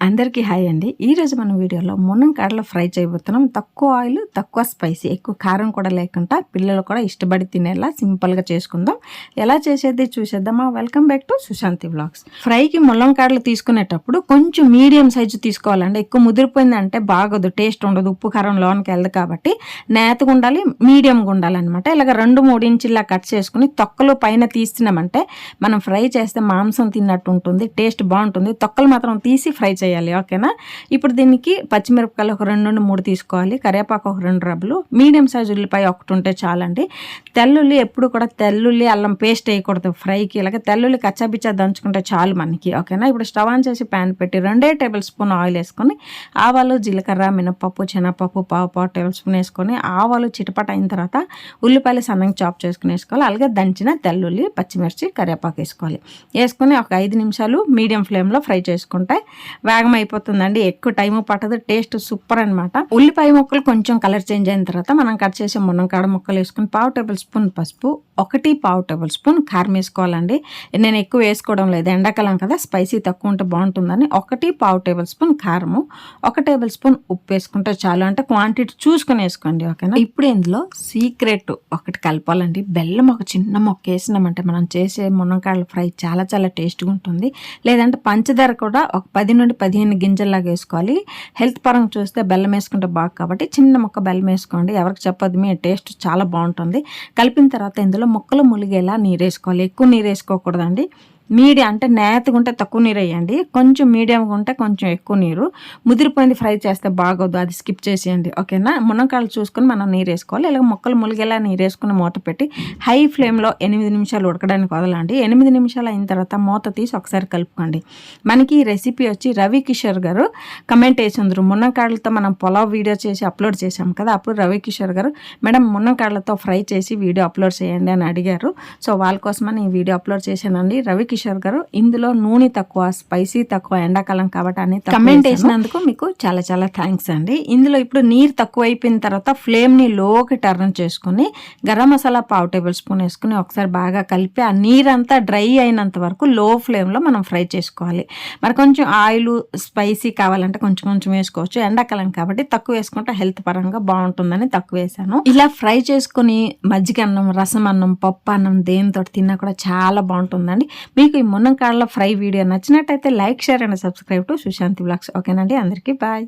అందరికీ హాయ్ అండి. ఈరోజు మన వీడియోలో మునక్కాడలు ఫ్రై చేయబోతున్నాం. తక్కువ ఆయిల్, తక్కువ స్పైసీ, ఎక్కువ కారం కూడా లేకుండా పిల్లలు కూడా ఇష్టపడి తినేలా సింపుల్గా చేసుకుందాం. ఎలా చేసేది చూసేద్దామా? Welcome back to Sushanti vlogs. ఫ్రైకి మునక్కాడలు తీసుకునేటప్పుడు కొంచెం మీడియం సైజు తీసుకోవాలండి. ఎక్కువ ముదిరిపోయిందంటే బాగోదు, టేస్ట్ ఉండదు, ఉప్పు కారం లోనికి వెళ్ళదు. కాబట్టి నేతగా ఉండాలి, మీడియంగా ఉండాలన్నమాట. ఇలాగ 2-3 ఇంచులా కట్ చేసుకుని తొక్కలు పైన తీస్తున్నామంటే మనం ఫ్రై చేస్తే మాంసం తిన్నట్టు ఉంటుంది, టేస్ట్ బాగుంటుంది. తొక్కలు మాత్రం తీసి ఫ్రై చేయాలి, ఓకేనా. ఇప్పుడు దీనికి పచ్చిమిరపకాయలు ఒక 2-3 తీసుకోవాలి, కరివేపాకు ఒక 2 రబ్బలు, మీడియం సైజు ఉల్లిపాయ ఒకటి ఉంటే చాలండి. తెల్లుల్లి ఎప్పుడు కూడా తెల్లుల్లి అల్లం పేస్ట్ వేయకూడదు ఫ్రైకి. ఇలాగ తెల్లుల్లి కచ్చాబిచ్చా దంచుకుంటే చాలు మనకి, ఓకేనా. ఇప్పుడు స్టవ్ ఆన్ చేసి ప్యాన్ పెట్టి 2 టేబుల్ స్పూన్ ఆయిల్ వేసుకొని ఆవాలు, జీలకర్ర, మినపప్పు, శనగపప్పు పావు టేబుల్ స్పూన్ వేసుకొని ఆవాలు చిటపట అయిన తర్వాత ఉల్లిపాయలు సన్నంగా చాప్ చేసుకుని వేసుకోవాలి. అలాగే దంచిన తెల్లుల్లి, పచ్చిమిర్చి, కరివేపాకు వేసుకోవాలి. వేసుకొని ఒక 5 నిమిషాలు మీడియం ఫ్లేమ్లో ఫ్రై చేసుకుంటే వేగం అయిపోతుందండి, ఎక్కువ టైం పట్టదు, టేస్ట్ సూపర్ అనమాట. ఉల్లిపాయ ముక్కలు కొంచెం కలర్ చేంజ్ అయిన తర్వాత మనం కట్ చేసే మునక్కాడ ముక్కలు వేసుకుని పావు టేబుల్ స్పూన్ పసుపు, పావు టేబుల్ స్పూన్ కారం వేసుకోవాలండి. నేను ఎక్కువ వేసుకోవడం లేదు, ఎండాకాలం కదా, స్పైసీ తక్కువ ఉంటే బాగుంటుందని పావు టేబుల్ స్పూన్ కారము, 1 టేబుల్ స్పూన్ ఉప్పు వేసుకుంటే చాలు. అంటే క్వాంటిటీ చూసుకొని వేసుకోండి, ఓకేనా. ఇప్పుడు ఇందులో సీక్రెట్ ఒకటి కలపాలండి. బెల్లం ఒక చిన్న మొక్క వేసినామంటే మనం చేసే మునక్కాడల ఫ్రై చాలా చాలా టేస్ట్గా ఉంటుంది. లేదంటే పంచదార కూడా ఒక 10-15 గింజల్లాగా వేసుకోవాలి. హెల్త్ పరంగా చూస్తే బెల్లం వేసుకుంటే బాగా, కాబట్టి చిన్న మొక్క బెల్లం వేసుకోండి. ఎవరికి చెప్పదు, మీ టేస్ట్ చాలా బాగుంటుంది. కలిపిన తర్వాత ఇందులో ముక్కలు ములిగేలా నీరు వేసుకోవాలి. ఎక్కువ నీరు వేసుకోకూడదండి. మీడియం అంటే నేతగా ఉంటే తక్కువ నీరు వేయండి, కొంచెం మీడియంగా ఉంటే కొంచెం ఎక్కువ నీరు. ముదిరిపోయింది ఫ్రై చేస్తే బాగోదు, అది స్కిప్ చేసేయండి, ఓకేనా. మునక్కాయలు చూసుకొని మనం నీరు వేసుకోవాలి. ఇలాగ ముక్కలు ములిగేలా నీరు వేసుకుని మూత పెట్టి హై ఫ్లేమ్లో 8 నిమిషాలు ఉడకడానికి వదలండి. 8 నిమిషాలు అయిన తర్వాత మూత తీసి ఒకసారి కలుపుకోండి. మనకి ఈ రెసిపీ వచ్చి రవి కిషోర్ గారు కమెంట్ వేసిండ్రు. మునక్కాయలతో మనం పులావ్ వీడియో చేసి అప్లోడ్ చేసాం కదా, అప్పుడు రవి కిషోర్ గారు మేడం మునక్కాయలతో ఫ్రై చేసి వీడియో అప్లోడ్ చేయండి అని అడిగారు. సో వాళ్ళ కోసమని ఈ వీడియో అప్లోడ్ చేశానండి. రవి కిషోర్ గారు ఇందులో నూనె తక్కువ, స్పైసీ తక్కువ, ఎండాకాలం కాబట్టి అని కమెంట్ వేసినందుకు మీకు చాలా చాలా థ్యాంక్స్ అండి. ఇందులో ఇప్పుడు నీరు తక్కువ అయిపోయిన తర్వాత ఫ్లేమ్ని లోకి టర్న్ చేసుకుని గరం మసాలా పావు టేబుల్ స్పూన్ వేసుకుని ఒకసారి బాగా కలిపి ఆ నీరంతా డ్రై అయినంత వరకు లో ఫ్లేమ్లో మనం ఫ్రై చేసుకోవాలి. మరి కొంచెం ఆయిల్ స్పైసీ కావాలంటే కొంచెం కొంచెం వేసుకోవచ్చు, ఎండాకాలం కాబట్టి తక్కువ వేసుకుంటే హెల్త్ పరంగా బాగుంటుందని తక్కువ వేసాను. ఇలా ఫ్రై చేసుకుని మజ్జిగ అన్నం, రసం అన్నం, పప్పు అన్నం దేనితో తిన్నా కూడా చాలా బాగుంటుందండి. మీకు ఈ మునక్కాడల ఫ్రై వీడియో నచ్చినట్టయితే like, share and subscribe to Sushanti vlogs, ఓకేనండి. అందరికీ బాయ్.